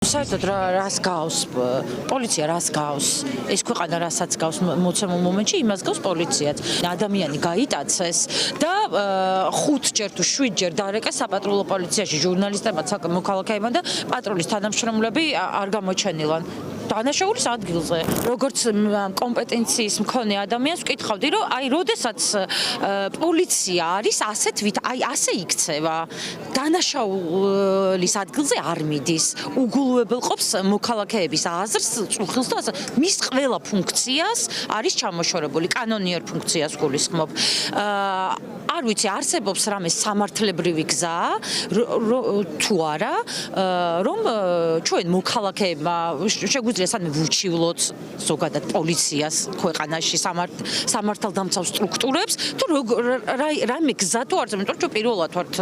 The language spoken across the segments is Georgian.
საერთოდ რას გავს პოლიცია რას გავს ეს ქვეყანა რასაც გავს მოცემულ მომენტში იმას გავს პოლიციაც ადამიანი გაიტაცეს და 5 ჯერ თუ 7 ჯერ დარეკეს საპატრულო პოლიციაში ჟურნალისტებმა მოქალაქეებმა და პატრულის თანამშრომლები არ გამოჩენილან დანაშაულის ადგილზე როგორც კომპეტენციის მქონე ადამიანს ვკითხავდი რომ აი როდესაც პოლიცია არის ასე იქცევა დანაშაულის ადგილზე არ მიდის უგულვებელყოფს მოქალაქეების აზრს წუხილს და ასე მის ყველა ფუნქციას არის ჩამოშორებული კანონიერ ფუნქციას გულისხმობ არ ვიცი არსებობს რამე სამართლებრივი გზა თუ არა რომ ჩვენ მოქალაქეებმა შეგვიძლია სანამ ვუჩივლოთ ზოგადად პოლიციას ქვეყანაში სამართალდამცავ სტრუქტურებს თუ რაიმე გზა თუ არის იმიტომ რომ პირველად ვართ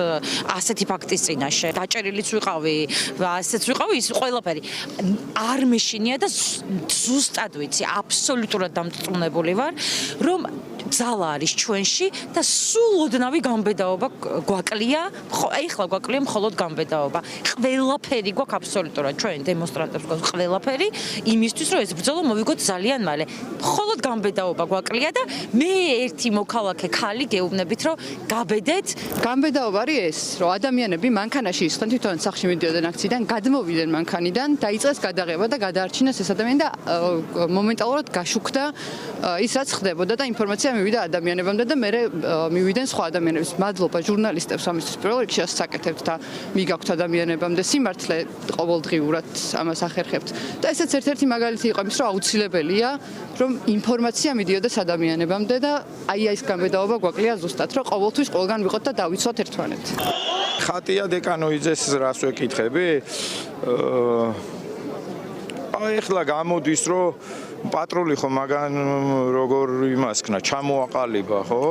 ასეთი ფაქტის წინაშე დაჭერილიც ვიყავი ასეც ვიყავი ის ყველაფერი არ მეშინია და ზუსტად ვიცი აბსოლუტურად დამწუნებული ვარ რომ ძალა არის ჩვენში და სულ ოდნავი გამბედაობა გვაკლია ეხლა გვაკლია მხოლოდ გამბედაობა ყველაფერი გვაქვს აბსოლუტურად ჩვენ დემონსტრანტებს გვაქვს ყველაფერი იმისთვის რომ ეს ბრძოლა მოვიგოთ ძალიან მალე მხოლოდ გამბედაობა გვაკლია და მე ერთი მოქალაქე ქალი გეუბნებით რომ გაბედეთ გამბედაობა არის ეს რომ ადამიანები მანქანაში ისხდნენ თვითონ სახლში მიდიოდნენ აქციიდან გადმოვიდნენ მანქანიდან დაიწყეს გადაღება და გადაარჩინეს ეს ადამიანი და მომენტალურად გაშუქდა ის რაც ხდებოდა და ინფორმაცია მივიდა ადამიანებამდე და მე მივიდნენ სხვა ადამიანებს მადლობა ჟურნალისტებს ამისთვის პირველ რიგში ასაკეთებთ და მიგაქვთ ადამიანებამდე სიმართლე ყოველდღიურად ამას ახერხებთ და ესეც ერთ-ერთი მაგალითი იყო იმის რომ აუცილებელია რომ ინფორმაცია მიდიოდეს ადამიანებამდე და აი ეს გამბედაობა გვაკლია ზუსტად რომ ყოველთვის ყველგან ვიყოთ და დავიცვათ ერთმანეთს ხატია დეკანოიძეს რას ვეკითხები ეხლა გამოდის რომ პატრული ხო მაგან როგორ იმასქნა ჩამოაყალიბა ხო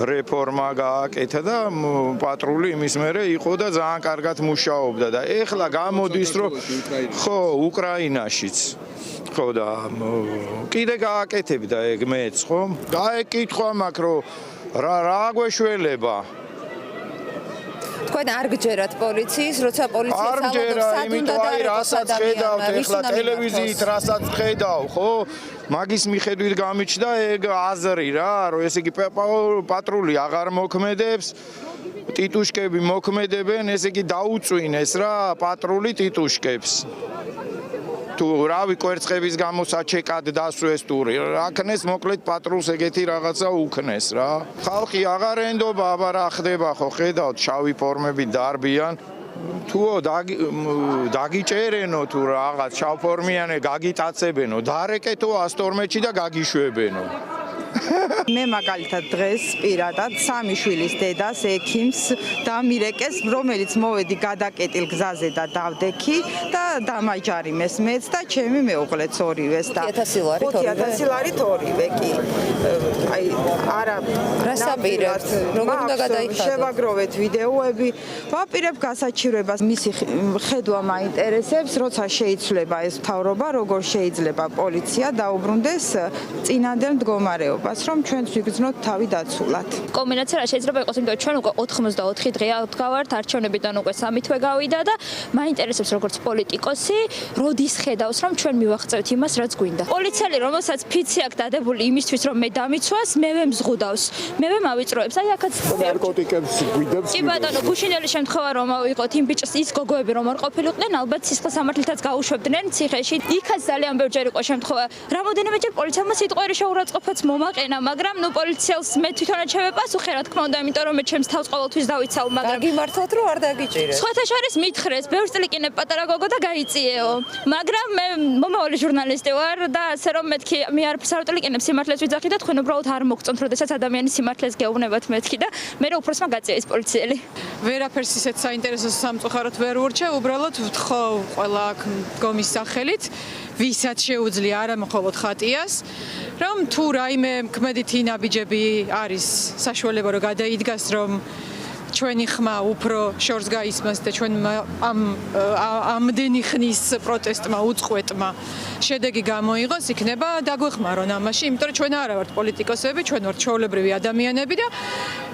რეფორმა გააკეთა და პატრული იმის მერე იყო და ძალიან კარგად მუშაობდა და ეხლა გამოდის რომ ხო უკრაინაშიც ხო და კიდე გააკეთებდა ეგ მეც ხო გაეკითხვა მაგ რომ რა გვეშველება თქვენ არ გჯერათ პოლიციის, როცა პოლიცია ძალადობს სადუნდა და რასაც ხედავთ ეხლა ტელევიზიით რასაც ხედავ, ხო? მაგის მიხედვით გამიჩნდა ეგ აზრი რა, რომ ესე იგი პატრული აღარ მოქმედებს, ტიტუშკები მოქმედებენ, ესე იგი დაუწვინეს რა პატრული ტიტუშკებს. თუ რავი კვერცხების გამო საჩეკად დასვეს ტური აქნეს მოკლედ პატრულს ეგეთი რაღაცა უქნეს რა ხალხი აღარ ენდობა აბა რა ხდება ხო ხედავთ შავი ფორმები დარბიან თუო დაგიჭერენო თუ რაღაც შავფორმიანე გაგიტაცებენო დარეკეთო 112-ში და გაგიშვებენო მე მაგალითად დღეს პირადად სამი შვილის დედას ექიმს დამირეკეს რომელიც მოვედი გადაკეტილ გზაზე და დავდექი და დამაჯარიმეს მეც და ჩემი მეუღლეც ორივეს და 5000 ლარით ორივე კი აი არა რასაპირებთ როგორ უნდა გადაიხადოთ შევაგროვეთ ვიდეოები ვაპირებ გასაჩივრებას მისი ხედვა მაინტერესებს როცა შეიცვლება ეს მთავრობა როგორ შეიძლება პოლიცია დაუბრუნდეს წინანდელ მდგომარეობას რომ ჩვენც ვიგრძნოთ თავი დაცულად. კომბინაცია რა შეიძლება იყოს, იმიტომ რომ ჩვენ უკვე 84 დღეა ვდგავართ არჩევნებიდან უკვე 3 თვე გავიდა და მაინტერესებს როგორც პოლიტიკოსი, როდის ხედავს რომ ჩვენ მივაღწევთ იმას, რაც გვინდა. პოლიციელი რომელსაც ფიცი აქვს დადებული იმისთვის რომ მე დამიცვას, მევე მზღუდავს. მევე მავიწროებს. აი აქაც ნარკოტიკებს გვიდებს. კი ბატონო, გუშინელი შემთხვევა რომ ავიღოთ იმ ბიჭს ის გოგოები რომ არ ყოფილიყვნენ, ალბათ სისხლის სამართლითაც გაუშვებდნენ ციხეში. იქაც ძალიან ბევრჯერ იყო შემთხვევა. რამოდენიმეჯერ პოლიციამ სიტყვიერი შეურაცხყოფაც მომაყენა, მაგრამ ნუ პოლიციელს მე თვითონაც შევეპასუხე, რა თქმა უნდა, იმიტომ რომ მე ჩემს თავს ყოველთვის დავიცავ, მაგრამ გაგიმართოთ რომ არ დაგიჭირეთ. სხვათა შორის მითხრეს, ბევრს წლიკინებ პატარა გოგო და გაიწიეო. მაგრამ მე მომავალი ჟურნალისტი ვარ და ასე რომ მეთქი მე არაფერს არ წლიკინებ სიმართლეს ვიძახი და თქვენ უბრალოდ არ მოგწონთ, როდესაც ადამიანის სიმართლეს გეუბნებათ მეთქი და მე რა უფროსმა გაწია ეს პოლიციელი. ვერაფერს ისეთ საინტერესო სამწუხაროდ ვერ ურჩევ, უბრალოდ ვთხოვ ყველა აქ მდგომის სახელით, ვისაც შეუძლია არა მხოლოდ ხატიას, რომ თუ რაიმე ქმედითი ნაბიჯები არის საშუალება რომ გადაიდგას რომ ჩვენი ხმა უფრო შორს გაისმას და ჩვენ ამდენი ხნის პროტესტმა უწყვეტმა შედეგი გამოიღოს, იქნება დაგვეხმარონ ამაში, იმიტომ რომ ჩვენ არა ვართ პოლიტიკოსები, ჩვენ ვართ ჩვეულებრივი ადამიანები და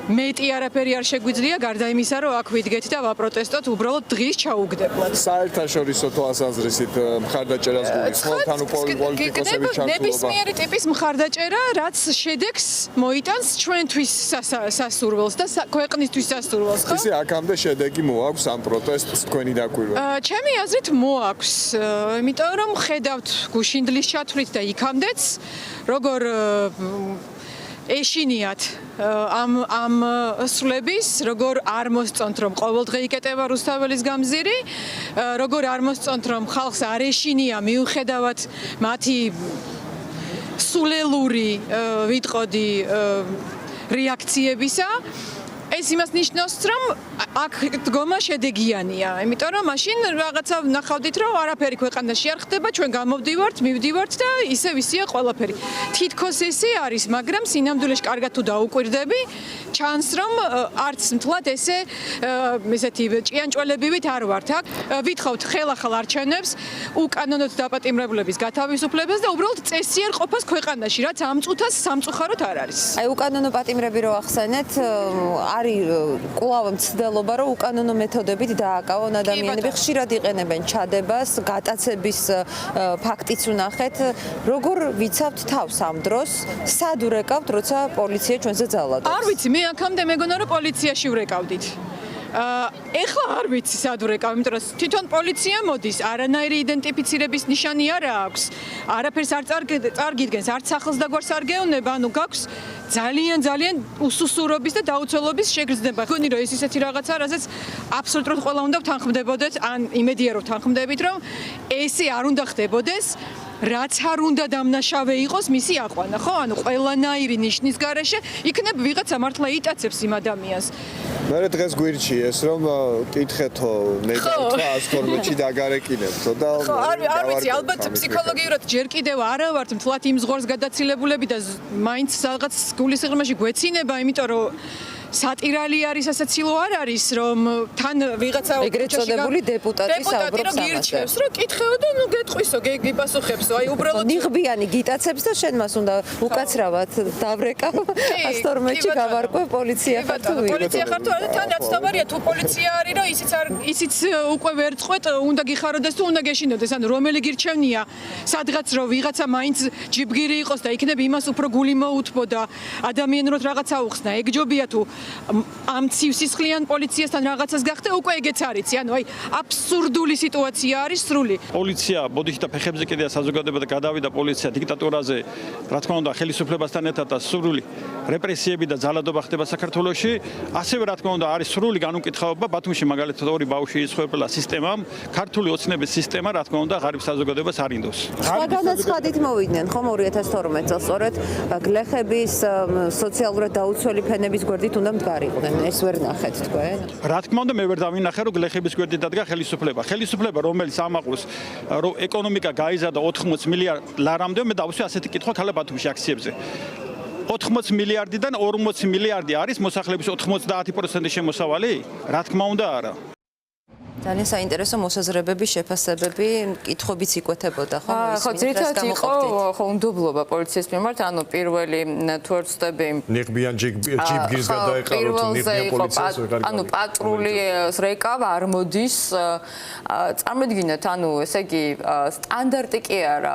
მეტი არაფერი არ შეგვიძლია გარდა იმისა, რომ აქ ვიდგეთ და ვაპროტესტოთ უბრალოდ დღის ჩაუგდებლად. საერთაშორისო თვალსაზრისით მხარდაჭერას გულისხმობთ, ანუ პოლიტიკოსების ჩართულობა. ნებისმიერი ტიპის მხარდაჭერა, რაც შედეგს მოიტანს ჩვენთვის სასურველს და ქვეყნისთვის სასურველს, ხო? ისე აქამდე შედეგი მოაქვს ამ პროტესტს თქვენი დაკვირვებით? ჩემი აზრით მოაქვს, იმიტომ რომ ხედავთ გუშინდლის ჩათვლით და იქამდეც როგორ ეშინიათ ამ სულების, როგორ არ მოსწონთ რომ ყოველდღე იკეტება რუსთაველის გამზირი, როგორ არ მოსწონთ რომ ხალხს არ ეშინია მიუხედავად მათი სულელური ვიტყოდი რეაქციებისა. ეს იმას ნიშნავს, რომ აქ დგომა შედეგიანია, იმიტომ რომ მაშინ რაღაცა ნახავდით, რომ არაფერი ქვეყანაში არ ხდება, ჩვენ გამოვდივართ, მივდივართ და ისე ვისია ყველაფერი. თითქოს ესე არის, მაგრამ სინამდვილეში კარგად თუ დაუკვირდები, ჩანს, რომ არც მთლად ესეთი ჭიანჭველებივით არ ვართ აქ. ვითხოვთ ხელახალ არჩევნებს, უკანონოდ დაპატიმრებლების გათავისუფლებას და უბრალოდ წესიერ ყოფას ქვეყანაში, რაც ამ წუთას სამწუხაროდ არ არის. აი უკანონო პატიმრები რო ახსენეთ, არის კვლავ მცდელობა, რომ უკანონო მეთოდებით დააკავონ ადამიანები, ხშირად იყენებენ ჩადებას, გატაცების ფაქტიც ვნახეთ. როგორ ვიცავთ თავს ამ დროს? სად ვრეკავთ, როცა პოლიცია ჩვენზე ძალადობს? არ ვიცი, მე აქამდე მეგონა რომ პოლიციაში ვრეკავდით. ეხლა არ ვიცი სად ვრეკავ, იმიტომ რომ თვითონ პოლიცია მოდის, არანაირი იდენტიფიცირების ნიშანი არ აქვს. არაფერს არ წარგიდგენს, არც სახელს და გვარს არ გეუბნება, ანუ გაქვს ძალიან უსუსურობის და დაუცველობის შეგრძნება. გონი რომ ეს ისეთი რაღაცა, რაზეც აბსოლუტურად ყველა უნდა ვთანხმდებოდეთ, ან იმედია რომ ვთანხმდებით, რომ ესე არ უნდა ხდებოდეს. რაც არ უნდა დამნაშავე იყოს მისი აყვანა, ხო? ანუ ყველანაირი ნიშნის გარეშე იქნებ ვიღაცა მართლა იტაცებს იმ ადამიანს. მე დღეს გვირჩიეს რომ კითხეთო ნეგატივა 112-ში დაგარეკინებთო და არ ვიცი, ალბათ ფსიქოლოგიურად ჯერ კიდევ არა ვართ მთლად იმ ზღვარს გადაცილებული და მაინც რაღაც გულისიღრმაში გვეცინება, იმიტომ რომ სატირალი არის, ასაცილო არ არის, რომ თან ვიღაცა ეგრეთ წოდებული დეპუტატი საუბრობს ამაზე. რომ კითხეო და ნუ გეტყვისო, გიპასუხებსო, აი უბრალოდ ნიღბიანი გიტაცებს და შენ მას უნდა უკაცრავად დავრეკავ 112-ში გავარკვე პოლიცია ხარ თუ ვიღაცა. პოლიცია ხარ თუ არა, თან რაც თავარია თუ პოლიცია არის, რომ ისიც უკვე ვერ წყვეტ, უნდა გიხაროდეს თუ უნდა გეშინოდეს, ანუ რომელი გირჩევნია, სადღაც რომ ვიღაცა მაინც ჯიბგირი იყოს და იქნებ იმას უფრო გული მოუთბო და ადამიანურად რაღაცა უხსნა, ეგჯობია თუ ამ ცივსისხლიან პოლიციასთან რაღაცას გახდა, უკვე ეგეც არის. ანუ აი აბსურდული სიტუაცია არის სრული. პოლიცია ბოდიში და ფეხებზე კიდია საზოგადოება და გადავიდა პოლიცია დიქტატურაზე, რა თქმა უნდა, ხელისუფლებასთან ერთად და სრული რეპრესიები და ძალადობა ხდება საქართველოში. ასევე რა თქმა უნდა, არის სრული განუკითხაობა ბათუმში მაგალითად ორი ბავშვი იცხოვებლა სისტემამ, ქართული ოცნების სისტემა, რა თქმა უნდა, ღარიბ საზოგადოებას არ ინდოს. სხვა განაცხადით მოვიდნენ ხომ 2012 წელს სწორედ გლეხების სოციალურად დაუცველი ფენების გვერდით უნდა მდგარიყვნენ, ეს ვერ ნახეთ თქვენ? რა თქმა უნდა, მე ვერ დავინახე, რომ გლეხების გვერდით დადგა ხელისუფლება. ხელისუფლება, რომელიც ამაყობს, რომ ეკონომიკა გაიზარდა 80 მილიარდ ლარამდე, მე დავუსვი ასეთი კითხვა ქალა ბათუმში აქციებზე. 80 მილიარდიდან 40 მილიარდი არის მოსახლეობის 90% შემოსავალი? რა თქმა უნდა, არა. ძალიან საინტერესო მოსაზრებები, შეფასებები, კითხვებიც იკვეთებოდა, ხო? ხო, ძირითადად იყო ხო უნდობლობა პოლიციის მიმართ, ანუ პირველი თუ არ ვწდები ნიღბიან ჯიბგირს გადაეყაროთ ნიღბიან პოლიციას ვეღარ ანუ პატრული რეკავ არ მოდის. წარმოიდგინეთ, ანუ ესე იგი სტანდარტი კი არა,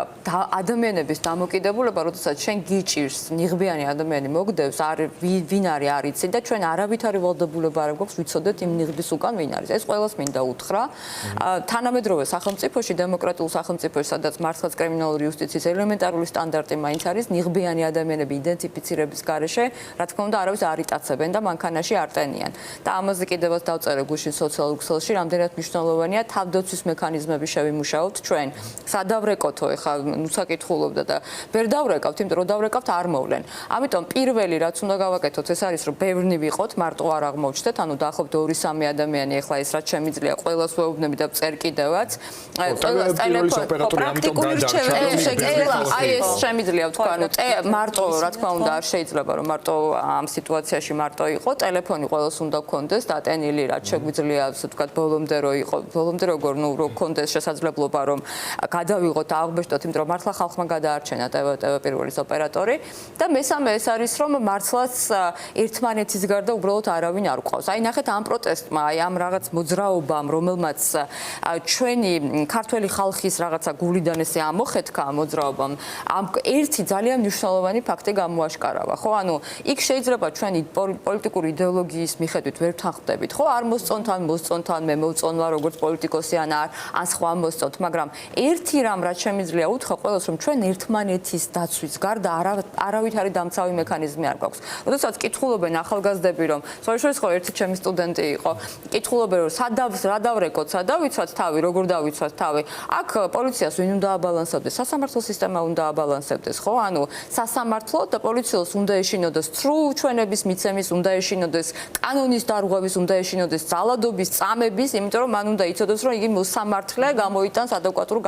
ადამიანების დამოკიდებულება, როდესაც შენ გიჭირს ნიღბიანი ადამიანი მოგდევს, ვინ არის არ იცი და ჩვენ არავითარი ვალდებულება არ გვაქვს ვიცოდეთ იმ ნიღბის უკან ვინ არის. ეს ყველას მინდა უთხრა. თანამედროვე სახელმწიფოში, დემოკრატიულ სახელმწიფოში, სადაც მართლაც კრიმინალური იუსტიციის ელემენტარული სტანდარტი მაინც არის, ნიღბიანი ადამიანები იდენტიფიცირების გარეშე, რა თქმა უნდა, არავის არ იტაცებენ და მანქანაში არ ტენიან. და ამაზე კიდევაც დავწერე გუშინ სოციალურ ქსელში, რამდენად მნიშვნელოვანია თავდაცვის მექანიზმები შევიმუშაოთ ჩვენ. სადავრეკოთო ეხლა უსაკითხულობდა და ვერ დავრეკავთ, იმიტომ რომ დავრეკავთ არ მოვლენ. ამიტომ პირველი რაც უნდა გავაკეთოთ, ეს არის რომ ბევრნი ვიყოთ, მარტო არ აღმოჩნდეთ, ანუ დაახლოებით 2-3 ადამიანი ეხლა ეს რაც შემიძლია ყველას ვეუბნები და წერ კიდევაც. ყველას აი ეს შემიძლია ვთქვა, ანუ მარტო რა თქმა უნდა არ შეიძლება რომ მარტო ამ სიტუაციაში მარტო იყო, ტელეფონი ყველას უნდა გქონდეს დატენილი, რაც შეგვიძლია ასე ვთქვათ ბოლომდე რო იყო, ბოლომდე როგორ ნუ რო გქონდეს შესაძლებლობა რომ გადავიღოთ და აღბეჭდოთ, იმიტომ რომ მართლა ხალხმა გადაარჩენა TV1-ის ოპერატორი და მესამე ეს არის რომ მართლაც ერთმანეთის გარდა უბრალოდ არავინ არ ყავს. აი ნახეთ ამ პროტესტმა, აი ამ რაღაც მოძრაობამ, რომელმაც ჩვენი ქართველი ხალხის რაღაცა გულიდან ესე ამოხეთქა ამ მოძრაობამ, ამ ერთი ძალიან მნიშვნელოვანი ფაქტი გამოაშკარავა, ხო? ანუ იქ შეიძლება ჩვენი პოლიტიკური იდეოლოგიის მიხედვით ვერ თანხმდებით, ხო? არ მოსწონთ ან მოსწონთ ან მე მოვწონვა როგორც პოლიტიკოსი ან სხვა მოსწონთ, მაგრამ ერთი რამ რაც შემიძლია უთხრა ყველას რომ ჩვენ ერთმანეთის დაცვის გარდა არავითარი დამცავი მექანიზმი არ გვაქვს. როდესაც კითხულობენ ახალგაზრდები რომ სწორედ ხო ერთი ჩემი სტუდენტი იყო, კითხულობენ რომ რა დავრეკოთ, სადავიცვათ თავი, როგორ დავიცვათ თავი. აქ პოლიციას ვინ უნდა აბალანსებდეს? სასამართლო სისტემა უნდა აბალანსებდეს, ხო? ანუ სასამართლო და პოლიციას უნდა ეშინოდეს ცრუ ჩვენების მიცემის, უნდა ეშინოდეს კანონის დარღვევის, უნდა ეშინოდეს ძალადობის, წამების, იმიტომ რომ მან უნდა იცოდეს რომ იგი მოსამართლე გამოიტანს ადეკვატურ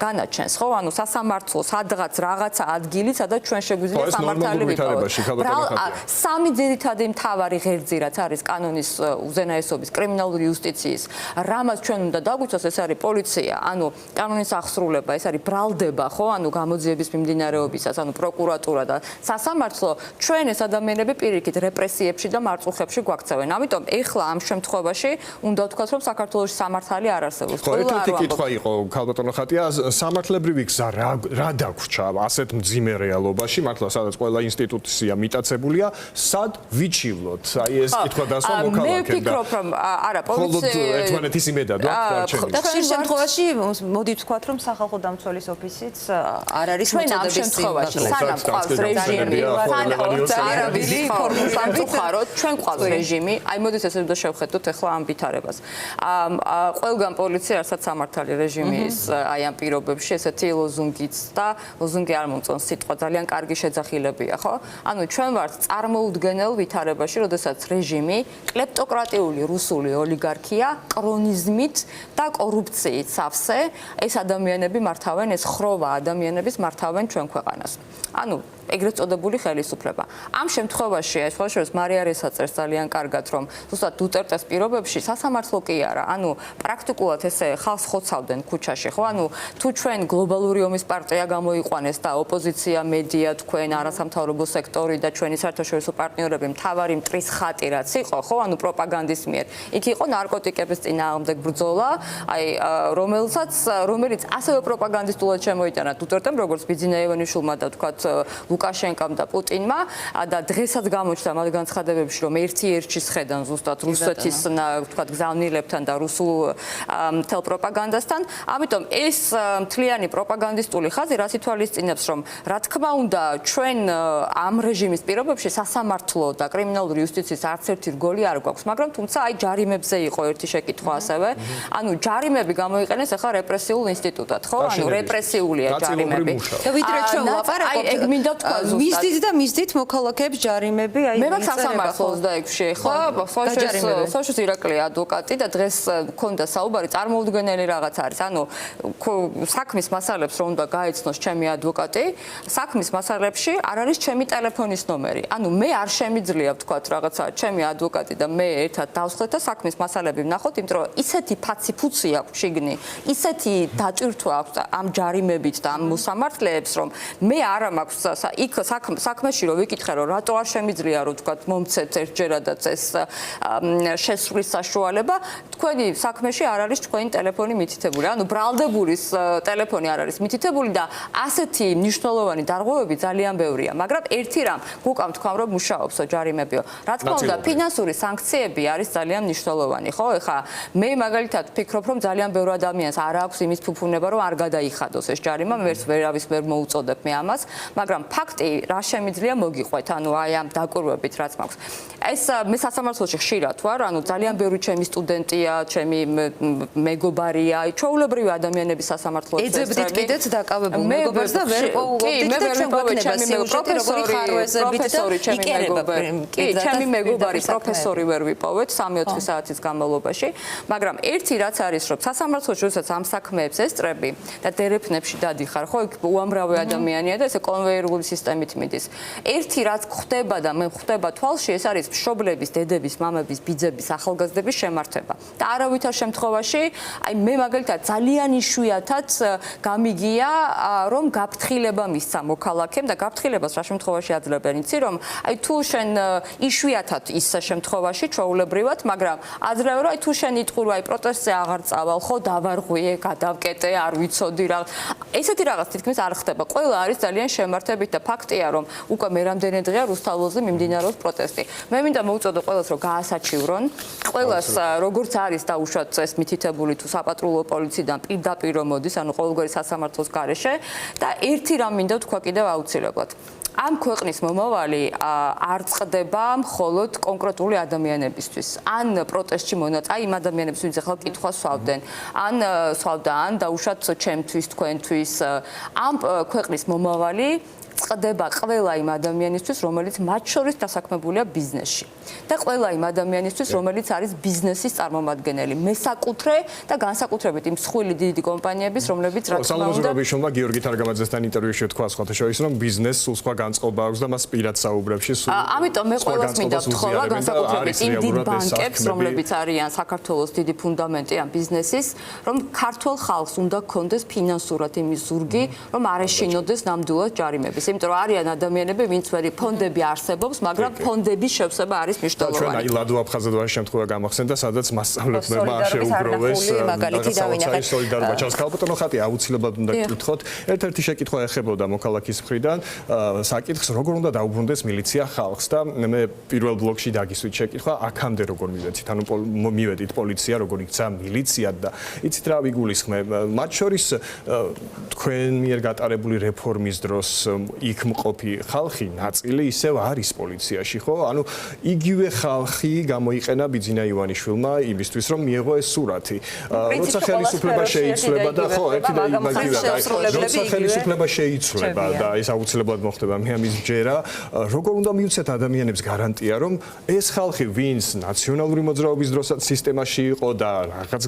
განაჩენს, ხო? ანუ სასამართლო სადღაც რაღაცა ადგილი, სადაც ჩვენ შეგვიძლია სამართალი ვიპოვოთ. სამი ძირითადი მთავარი ღერძი რაც არის კანონის უზენაესობის, კრიმინალური იუსტიციის, რამაც ჩვენ უნდა დაგვიცოს, ეს არის პოლიცია, ანუ კანონის აღსრულება, ეს არის ბრალდება, ხო? ანუ გამოძიების მიმდინარეობისას, ანუ პროკურატურა და სასამართლო, ჩვენ ეს ადამიანები პირიქით რეპრესიებში და მარწუხებში გვაქცევენ. ამიტომ ეხლა ამ შემთხვევაში უნდა ვთქვათ, რომ საქართველოში სამართალი არ არსებობს. ერთ-ერთი კითხვა იყო, ქალბატონო ხატია, სამართლებრივი გზა რა დაგვრჩა ასეთ მძიმე რეალობაში, მართლა სადაც ყველა ინსტიტუცია მიტაცებულია, სად ვიჩივლოთ? აი ეს კითხვა დასვა მოქალაქემ და მე ვფიქრობ, რომ არა, პოლიცია ერთმანეთის იმედად ვარჩენილი. და ხშირ შემთხვევაში მოდი ვთქვათ, რომ სახალხო დამცველის ოფისიც არ არის მოწოდების შემთხვევაში სანამ ყავს რეჟიმი, არავილი სამწუხაროდ ჩვენ ყავს რეჟიმი. აი მოდით ესე უნდა შევხედოთ ახლა ამ ვითარებას. ყველგან პოლიცია რასაც სამართალი რეჟიმის აი ამ პირობებში ესეთი ლოზუნგიც და ლოზუნგი არ მომწონს სიტყვა ძალიან კარგი შეძახილებია, ხო? ანუ ჩვენ ვართ წარმოუდგენელ ვითარებაში, როდესაც რეჟიმი კლეპტოკრატიული რუსული ოლიგარქია კრონიზმით და კორუფციით სავსე ეს ადამიანები მართავენ, ეს ხროვა ადამიანების მართავენ ჩვენ ქვეყანას. ანუ ეგრეთ წოდებული ხელისუფლება. ამ შემთხვევაში ეს ხოლმე მარია რესაწერს ძალიან კარგად რომ ზუსტად დუტერტეს პირობებში სასამართლო კი არა, ანუ პრაქტიკულად ესე ხალხს ხოცავდნენ ქუჩაში, ხო? ანუ თუ ჩვენ გლობალური ომის პარტია გამოიყვანეს და ოპოზიცია, მედია, თქვენ არასამთავრობო სექტორი და ჩვენი საერთაშორისო პარტნიორები მთავარი მტრის ხატი რაც იყო, ხო? ანუ პროპაგანდის მიერ. იქ იყო ნარკოტიკების წინააღმდეგ ბრძოლა, აი რომელიც ასევე პროპაგანდისტულად შემოიტანა დუტერტემ, როგორც ბიძინა ევანიშვილმა და თქვათ ლუკაშენკომ და პუტინმა და დღესაც გამოჩნდა მათ განცხადებებში რომ ერთ-ერთის ხედან ზუსტად რუსეთის ვთქვათ გზავნილებთან და რუსულ მთელ პროპაგანდასთან. ამიტომ ეს მთლიანი პროპაგანდისტული ხაზი რაც ითვალისწინებს რომ რა თქმა უნდა ჩვენ ამ რეჟიმის პირობებში სასამართლო და კრიმინალური იუსტიციის არც ერთი რგოლი არ გვაქვს, მაგრამ თუმცა აი ჯარიმებზე იყო ერთი შეკითხვა ასევე. ანუ ჯარიმები გამოიყენეს ახლა რეპრესიულ ინსტიტუტად, ხო? ანუ რეპრესიულია ჯარიმები. და ვიდრე ჩვენ ვლაპარაკობთ მისდით და მისდით მოქალაქეებს ჯარიმები, აი მე მაქვს სასამართლოს და ექვსი ახლა სოშუს ირაკლი ადვოკატი და დღეს მქონდა საუბარი წარმოუდგენელი რაღაც არის. ანუ საქმის მასალებს რომ უნდა გაეცნოს ჩემი ადვოკატი, საქმის მასალებში არ არის ჩემი ტელეფონის ნომერი. ანუ მე არ შემიძლია ვთქვათ რაღაცა ჩემი ადვოკატი და მე ერთად დავსხლეთ და საქმის მასალები ვნახოთ, იმიტომ რომ ისეთი ფაციფუცი აქვს შიგნი, ისეთი დატვირთვა აქვს ამ ჯარიმებით და ამ მოსამართლეებს, რომ მე არა მაქვს იქ საქმეში რომ ვიკითხე რომ რატო არ შემიძლია რომ თქვა მომცეთ ერთჯერადაც ეს შესრულის საშუალება, თქვენი საქმეში არ არის თქვენი ტელეფონი მითითებული. ანუ ბრალდებულის ტელეფონი არ არის მითითებული და ასეთი მნიშვნელოვანი დარღვევები ძალიან ბევრია, მაგრამ ერთი რამ გუკამ თქვა რომ მუშაობსო ჯარიმებიო. რა თქმა უნდა, ფინანსური სანქციები არის ძალიან მნიშვნელოვანი, ხო? ეხლა მე მაგალითად ვფიქრობ რომ ძალიან ბევრ ადამიანს არ აქვს იმის ფუფუნება რომ არ გადაიხადოს ეს ჯარიმა, მე ვერავის ვერ მოუწოდებ მე ამას, მაგრამ ფაქტი რა შემიძლია მოგიყვეთ, ანუ აი ამ დაკვირვებით რაც მაქვს. ეს მე სასამართლოში ხშირად ვარ, ანუ ძალიან ბევრი ჩემი სტუდენტია, ჩემი მეგობარია, ჩვეულებრივი ადამიანები სასამართლოში ეძებდით კიდეც დაკავებულ მეგობარს და ვერ პოულობდით და ჩვენ გვექნება სიუჟეტი როგორი ხარვეზებით და იკერება. კი, ჩემი მეგობარი პროფესორი ვერ ვიპოვეთ 3-4 საათის განმავლობაში. მაგრამ ერთი რაც არის, რომ სასამართლოში როდესაც ამ საქმეებს ესწრები და დერეფნებში დადიხარ, ხო, იქ უამრავი ადამიანია და ესე კონვეიერული სისტემით მიდის. ერთი რაც ხდება და მე ხდება თვალში, ეს არის მშობლების, დედების, მამების, ბიძების, ახალგაზრდების შემართება. და არავითარ შემთხვევაში, აი მე მაგალითად ძალიან იშვიათად გამიგია, რომ გაფრთხილება მისცა მოქალაქემ და გაფრთხილებას რა შემთხვევაში აძლევენ, იცი რომ აი თუ შენ იშვიათად ის შემთხვევაში ჩვეულებრივად, მაგრამ აძლევენ რომ აი თუ შენ იტყვი აი პროტესტზე აღარ წავალ, ხო დავარღვიე, გადავკეტე, არ ვიცოდი რა. ესეთი რაღაც თითქმის არ ხდება. ყველა არის ძალიან შემართებით და ფაქტია რომ უკვე მე რამდენი დღეა რუსთაველზე მიმდინარეობს პროტესტი. მე მინდა მოვუწოდო ყველას რომ გაასაჩივრონ, ყველას როგორც არის დაუშვათ წეს მითითებული თუ საპატრულო პოლიციიდან პირდაპირ მოდის, ანუ ყოველგვარი სასამართლოს გარეშე და ერთი რამ მინდა თქვა კიდევ აუცილებლად. ამ ქვეყნის მომავალი არ წყდება მხოლოდ კონკრეტული ადამიანებისთვის. ან პროტესტში აი იმ ადამიანებს, ვინც ახლა კითხვას სვავდნენ, ან სვავდა, ან დაუშვათ ჩემთვის, თქვენთვის. ამ ქვეყნის მომავალი წყდება ყველა იმ ადამიანისთვის, რომელიც მათ შორის დასაქმებულია ბიზნესში. და ყველა იმ ადამიანისთვის, რომელიც არის ბიზნესის წარმომადგენელი, მესაკუთრე და განსაკუთრებით იმ მსხვილი დიდი კომპანიების, რომლებიც რა თქმა უნდა სალომონჟურაბიშოვმა გიორგი თარგამაძესთან ინტერვიუში თქვა სხვათა შორის, რომ ბიზნესს სულ სხვა განწყობა აქვს და მას პირად საუბრებში სულ ამიტომ მე ყველას მინდა ვთხოვა განსაკუთრებით იმ დიდ ბანკებს, რომლებიც არიან საქართველოს დიდი ფუნდამენტი ამ ბიზნესის, რომ ქართულ ხალხს უნდა გქონდეს ფინანსურად იმის ზურგი, რომ არ ეშინოდეს ნამდვილად ჯარიმები. იმიტომ რომ არიან ადამიანები, ვინც ვერი ფონდები არსებობს, მაგრამ ფონდების შევსება არის მნიშვნელოვანი. ჩვენ აი ლადო აფხაზადოვას შემთხვევა გამახსენდა, სადაც მასწავლებლებმა შეუგროვეს რაღაცა სოლიდარობა ჩანს. ქალბატონო ხატი აუცილებლად უნდა გკითხოთ. ერთ-ერთი შეკითხვა ეხებოდა მოქალაქის მხრიდან საკითხს, როგორ უნდა დაუბრუნდეს მილიცია ხალხს და მე პირველ ბლოკში დაგისვით შეკითხვა, აქამდე როგორ მივეცით, ანუ მივედით პოლიცია, როგორ იქცა მილიცია და იცით რა ვიგულისხმე, მათ შორის თქვენ მიერ გატარებული რეფორმის დროს იქ მყოფი ხალხი ნაწილი ისევ არის პოლიციაში, ხო? ანუ იგივე ხალხი გამოიყენა ბიძინა ივანიშვილმა იმისთვის, რომ მიეღო ეს სურათი. როცა ხელისუფლება შეიცვლება და ხო, ერთი და იმაგივე და როცა ხელისუფლება შეიცვლება და ეს აუცილებლად მოხდება, მე ამის ჯერა, როგორ უნდა მიუცეთ ადამიანებს გარანტია, რომ ეს ხალხი, ვინც ნაციონალური მოძრაობის დროსაც სისტემაში იყო და რაღაც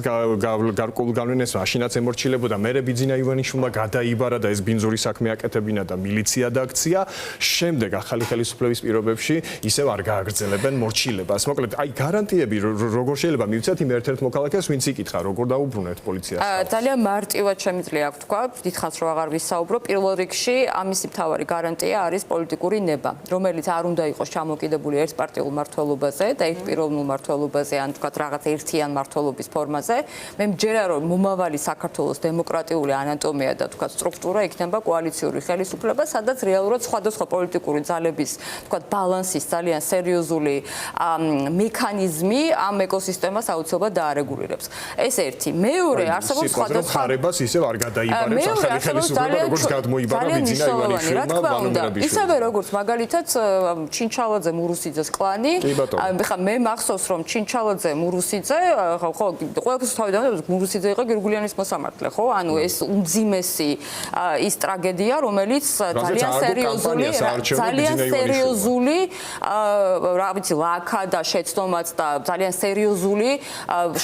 გარკვეულ განვენეს მაშინაც ემორჩილებოდა, მერე ბიძინა ივანიშვილმა გადაიბარა და ეს ბინძური საქმე აკეთებინა და მილიცია დააქცია, შემდეგ ახალი ხელისუფლების პირობებში ისევ არ გააგრძელებენ მორჩილებას. მოკლედ, აი გარანტიები როგორ შეიძლება მივცეთ იმ ერთ-ერთ მოქალაქეს, ვინც იკითხა, როგორ დაუბრუნეთ პოლიციას? ძალიან მარტივად შემიძლია აქვს თქვა, დიდხანს რომ აღარ ვისაუბრო, პირველ რიგში ამისი მთავარი გარანტია არის პოლიტიკური ნება, რომელიც არ უნდა იყოს ჩამოკიდებული ერთპარტიულ მმართველობაზე და ერთპიროვნულ მმართველობაზე, ან თქვა რაღაც ერთიან მმართველობის ფორმაზე. მე მჯერა რომ მომავალი საქართველოს დემოკრატიული ანატომია და თქვა სტრუქტურა იქნება კოალიციური ხელისუფლება, სადაც რეალურად სხვადასხვა პოლიტიკური ძალების, თქვა ბალანსის ძალიან სერიოზული მექანიზმი ამ ეკოსისტემას აუცილებლად დაარეგულირებს. ეს ერთი. მეორე, არსებობს სხვადასხვა ხარებას ისევ არ გადაიბარებს ახალი ხელისუფლება, როგორც გადმოიბარა ბიძინა ივანიშვილმა ბანომრაბიშვილმა. ისევე როგორც მაგალითად ჩინჩალაძე მურუსიძეს კლანი, ხა მე მახსოვს რომ ჩინჩალაძე მურუსიძე, ხო, ყველაფერს თავიდან მურუსიძე იყო გირგულიანის მოსამართლე, ხო? ანუ ეს უმძიმესი ის ტრაგედია, რომელიც ძალიან სერიოზული რა ვიცი ლაქა და შეცდომაც და ძალიან სერიოზული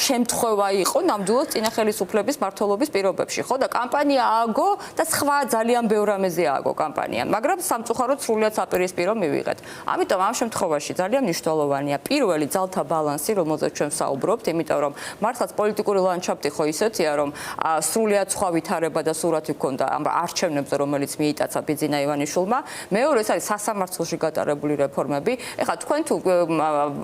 შემთხვევა იყო ნამდვილად წინა ხელისუფლების მმართველობის პირობებში, ხო? და კამპანია ააგო და სხვა ძალიან ბევრ რამეზე ააგო კამპანია, მაგრამ სამწუხაროდ სრულიად საპირისპირო მივიღეთ. ამიტომ ამ შემთხვევაში ძალიან მნიშვნელოვანია პირველი ძალთა ბალანსი, რომელზეც ჩვენ ვსაუბრობთ, იმიტომ რომ მართლაც პოლიტიკური ლანდშაფტი ხო ისეთია, რომ სრულიად სხვა ვითარება და სურათი გქონდა ამ არჩევნებზე, რომელიც მიიტაცა ბიძინა ივანიშვილმა. მეორე ეს არის სასამართლოში გატარებული რეფორმები. ეხლა თქვენ თუ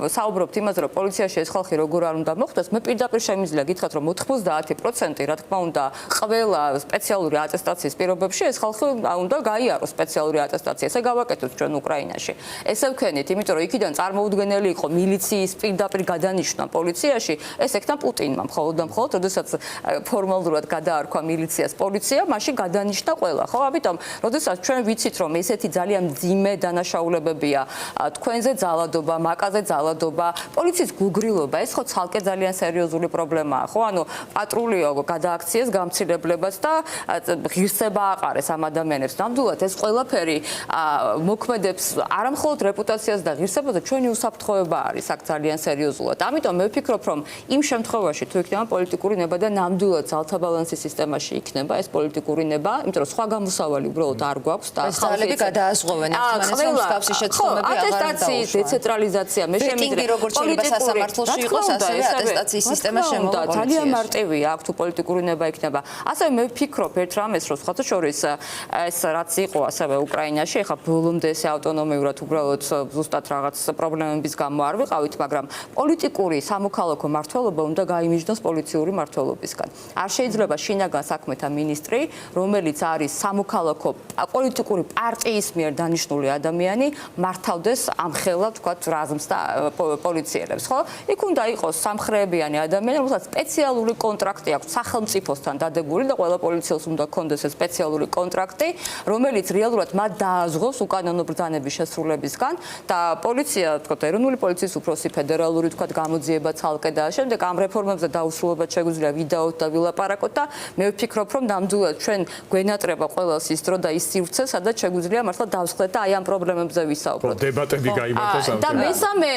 საუბრობთ იმაზე, რომ პოლიციაში ეს ხალხი როგორ არ უნდა მოხვდეს, მე პირდაპირ შემიძლია გითხრათ, რომ 90% რა თქმა უნდა, ყველა სპეციალური ატესტაციის პირობებში ეს ხალხი უნდა გაიაროს სპეციალური ატესტაცია. ესე გავაკეთოთ ჩვენ უკრაინაში. ესე ვქენით, იმიტომ რომ იქიდან წარმოუდგენელი იყო მილიციის პირდაპირ გადანიშვნა პოლიციაში, ეს ეკთა პუტინმა მხოლოდ და მხოლოდ, როდესაც ფორმალურად გადაარქვა მილიციას პოლიცია, მაშინ გადანიშნა ყველა, ხო? ამიტომ, როდესაც ჩვენ ვიცით რომ ესეთი ძალიან მძიმე დანაშაულებებია თქვენზე ძალადობა, მაკაზე ძალადობა, პოლიციის გუგრილობა, ეს ხო ცალკე ძალიან სერიოზული პრობლემაა, ხო? ანუ პატრულიო გადააქციეს გამცირებლებად და ღირსება აყარეს ამ ადამიანებს. ნამდვილად ეს ყველაფერი მოქმედებს არა მხოლოდ რეპუტაციას და ღირსებაზე, ჩვენი უსაფრთხოება არის აქ ძალიან სერიოზულად. ამიტომ მე ვფიქრობ, რომ იმ შემთხვევაში თუ იქნება პოლიტიკური ნება და ნამდვილად ძალთა ბალანსის სისტემაში იქნება ეს პოლიტიკური ნება, იმიტომ რომ სხვა გამოსავალი უბრალოდ არ გვაქვს და ძალები გადააზღვევენ ერთმანეთს, რომ მსგავსი შეცდომები აღარ ატესტაციის დეცენტრალიზაცია, მე შემიძლია როგორც შეიძლება სასამართლოში იყოს, ასევე ატესტაციის სისტემა შემოვიდა. ძალიან მარტივია აქ თუ პოლიტიკური ნება იქნება. ასევე მე ვფიქრობ ერთ რამეს, რომ სხვათა შორის ეს რაც იყო ასევე უკრაინაში, ეხლა ბოლომდე ეს ავტონომიურად უბრალოდ ზუსტად რაღაც პრობლემების გამო არ ვიყავით, მაგრამ პოლიტიკური სამოქალაქო მმართველობა უნდა გაიმიჯნოს პოლიციური მმართველობისგან. არ შეიძლება შინაგან საქმეთა მინისტრი, რომელიც არის სამოქალაქო პოლიტიკური პარტიის მიერ დანიშნული ადამიანი, მართავდეს ამხელა თქვათ რაზმს და პოლიციელებს, ხო? იქ უნდა იყოს სამხრეებიანი ადამიანი, რომელსაც სპეციალური კონტრაქტი აქვს სახელმწიფოსთან დადებული და ყველა პოლიციელს უნდა ჰქონდეს ეს სპეციალური კონტრაქტი, რომელიც რეალურად მათ დააზღვევს უკანონო ბრძანების შესრულებისგან და პოლიცია, თქვათ, ეროვნული პოლიციის უფროსი, ფედერალური, თქვათ, გამოძიება ცალკე და შემდეგ ამ რეფორმებზე დაუსრულებლად შეგვიძლია ვიდაოთ და ვილაპარაკოთ და მე ვფიქრობ, რომ ნამდვილად ჩვენ გვენატრება ყველას ის დრო და ის სივრცე, სადაც შეგვიძლია მართლა დავსხდეთ და აი ამ პრობლემებზე ვისაუბროთ. დებატები გაიმართოს ამ და მესამე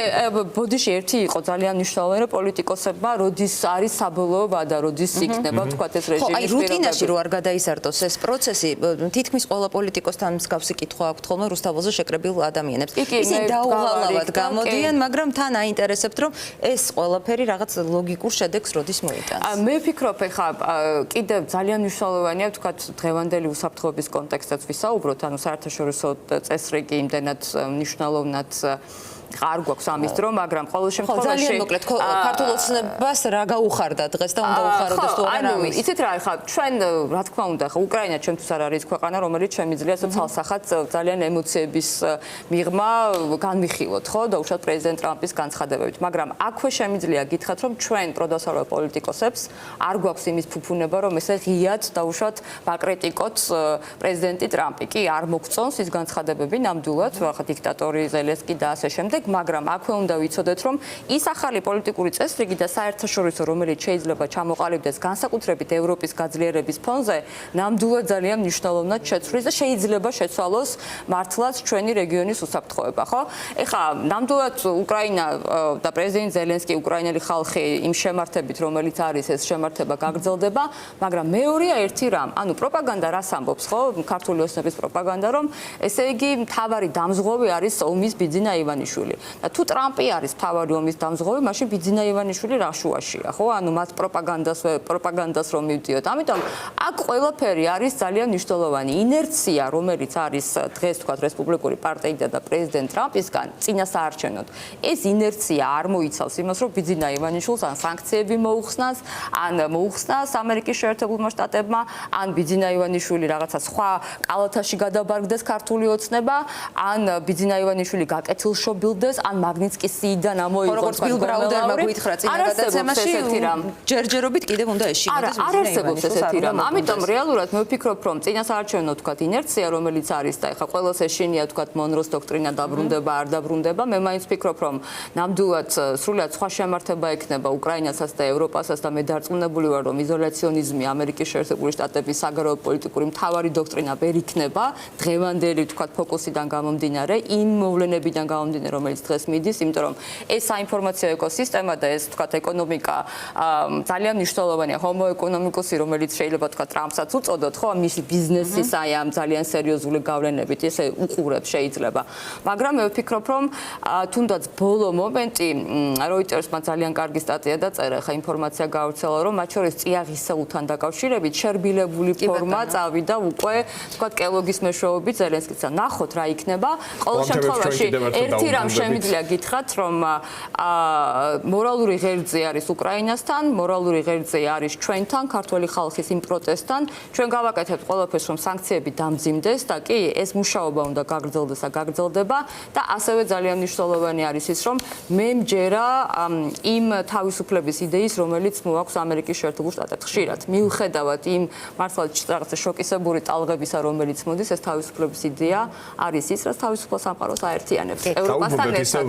ბოდიში ერთი იყო ძალიან მნიშვნელოვანი, რომ პოლიტიკოსებმა როდის არის საბოლოო ვადა, როდის იქნება, თქვათ, ეს რეჟიმის აი რუტინაში რო არ გადაისარდოს ეს პროცესი, თითქმის ყველა პოლიტიკოსთან მსგავსი კითხვა აქვს ხოლმე რუსთაველზე შეკრებილ ადამიანებს. ისინი დაუღალავად გამოდიან, მაგრამ თან აინტერესებთ, რომ ეს ყველაფერი რაღაც ლოგიკურ შედეგს როდის მოიტანს. მე ვფიქრობ, ეხლა კიდევ ძალიან მნიშვნელოვანია, თქვათ, დღევანდელი უსაფრთხოების კონტექსტსაც ვისაუბროთ, ანუ საერთაშორისო წესრიგი იმდენად მნიშვნელოვნად არ გვაქვს ამის დრო, მაგრამ ყოველ შემთხვევაში ძალიან მოკლედ ქართულ ოცნებას რა გაუხარდა დღეს და უნდა უხაროდეს თუ არა ამის. იცით რა, ხა ჩვენ რა თქმა უნდა, ხა უკრაინა ჩვენთვის არ არის ქვეყანა, რომელიც შემიძლია ცალსახად ძალიან ემოციების მიღმა განვიხილოთ, ხო, და უშუალოდ პრეზიდენტ ტრამპის განცხადებებით, მაგრამ აქვე შემიძლია გითხრათ, რომ ჩვენ პროდასავლურ პოლიტიკოსებს არ გვაქვს იმის ფუფუნება, რომ ესე ღიად და უშუალოდ ბაკრიტიკოთ პრეზიდენტი ტრამპი. კი, არ მოგწონს ის განცხადებები ნამდვილად, ხა დიქტატორი ზელენსკი და ასე შემდეგ. მაგრამ აქვე უნდა ვიცოდეთ, რომ ის ახალი პოლიტიკური წესრიგი და საერთაშორისო, რომელიც შეიძლება ჩამოყალიბდეს განსაკუთრებით ევროპის გაძლიერების ფონზე, ნამდვილად ძალიან მნიშვნელოვნად შეცვლის და შეიძლება შეცვალოს მართლაც ჩვენი რეგიონის უსაფრთხოება, ხო? ეხლა ნამდვილად უკრაინა და პრეზიდენტ ზელენსკი, უკრაინელი ხალხი იმ შემართებით, რომელიც არის ეს შემართება გაგრძელდება, მაგრამ მეორეა ერთი რამ, ანუ პროპაგანდა რას ამბობს, ხო? ქართული ოცნების პროპაგანდა, რომ ესე იგი მთავარი დამზღვევი არის ომის ბიძინა ივანიშვილი. და თუ ტრამპი არის მთავარი ომის დამზღვევი, მაშინ ბიძინა ივანიშვილი რა შუაშია, ხო? ანუ მათ პროპაგანდას რომ მივდიოთ. ამიტომ აქ ყველაფერი არის ძალიან მნიშვნელოვანი. ინერცია, რომელიც არის დღეს თქვათ რესპუბლიკური პარტიიდან და პრეზიდენტ ტრამპისგან წინასაარჩევნოდ, ეს ინერცია არ მოიცავს იმას, რომ ბიძინა ივანიშვილს ან სანქციები მოუხსნას, ან მოუხსნას ამერიკის შეერთებულმა შტატებმა, ან ბიძინა ივანიშვილი რაღაცა სხვა კალათაში გადაბარგდეს ქართული ოცნება, ან ბიძინა ივანიშვილი გაკეთილშობილდეს, ან მაგნიცკის სიიდან ამოიღოს. როგორც ბილ ბრაუდერმა გითხრა წინა გადაცემაში, ჯერჯერობით კიდევ უნდა ეშინოდეს არ არსებობს ესეთი რამ. ამიტომ რეალურად მე ვფიქრობ, რომ წინასაარჩევნო თქვათ ინერცია, რომელიც არის და ეხლა ყველას ეშინია თქვათ მონროს დოქტრინა დაბრუნდება, არ დაბრუნდება, მე მაინც ვფიქრობ, რომ ნამდვილად სრულად სხვა შემართება ექნება უკრაინასაც და ევროპასაც და მე დარწმუნებული ვარ, რომ იზოლაციონიზმი ამერიკის შეერთებული შტატების საგარეო პოლიტიკური მთავარი დოქტრინა ვერ იქნება დღევანდელი თქვათ ფოკუსიდან გამომდინარე, იმ მოვლენებიდან გამომდინარე, რომელიც დღეს მიდის, იმიტომ რომ ეს საინფორმაციო ეკოსისტემა და ეს თქვათ ეკონომიკა ძალიან მნიშვნელოვანია, ჰომო ეკონომიკუსი, რომელიც შეიძლება თქვათ ტრამპსაც უწოდოთ, ხო, მისი ბიზნესის აი ამ ძალიან სერიოზული გავლენებით ესე უყურებს შეიძლება. მაგრამ მე ვფიქრობ, რომ თუნდაც ბოლო მომენტი Reuters-მა ძალიან კარგი სტატია დაწერა, ხა ინფორმაცია გავრცელა, რომ მათ შორის წიაღისეულთან დაკავშირებით შერბილებული ფორმა წავიდა უკვე თქვათ კელოგის მეშვეობით ზელენსკიცა. ნახოთ რა იქნება. ყოველ შემთხვევაში ერთი რამ შემიძლია გითხრათ, რომ მორალური ღერძი არის უკრაინასთან, მორალური ღერძი არის ჩვენთან, ქართული ხალხის იმ პროტესტთან. ჩვენ გავაკეთებთ ყველაფერს, რომ სანქციები დამძიმდეს და კი ეს მუშაობა უნდა გაგრძელდეს და გაგრძელდება და ასევე ძალიან მნიშვნელოვანი არის ის, რომ მე მჯერა იმ თავისუფლების იდეის, რომელიც მოაქვს ამერიკის შეერთებულ შტატებს. ხშირად მიუხედავად იმ მართლაც რაღაცა შოკისებური ტალღებისა, რომელიც მოდის, ეს თავისუფლების იდეა არის ის, რაც თავისუფალ სამყაროს აერთიანებს ევროპასთან ერთად.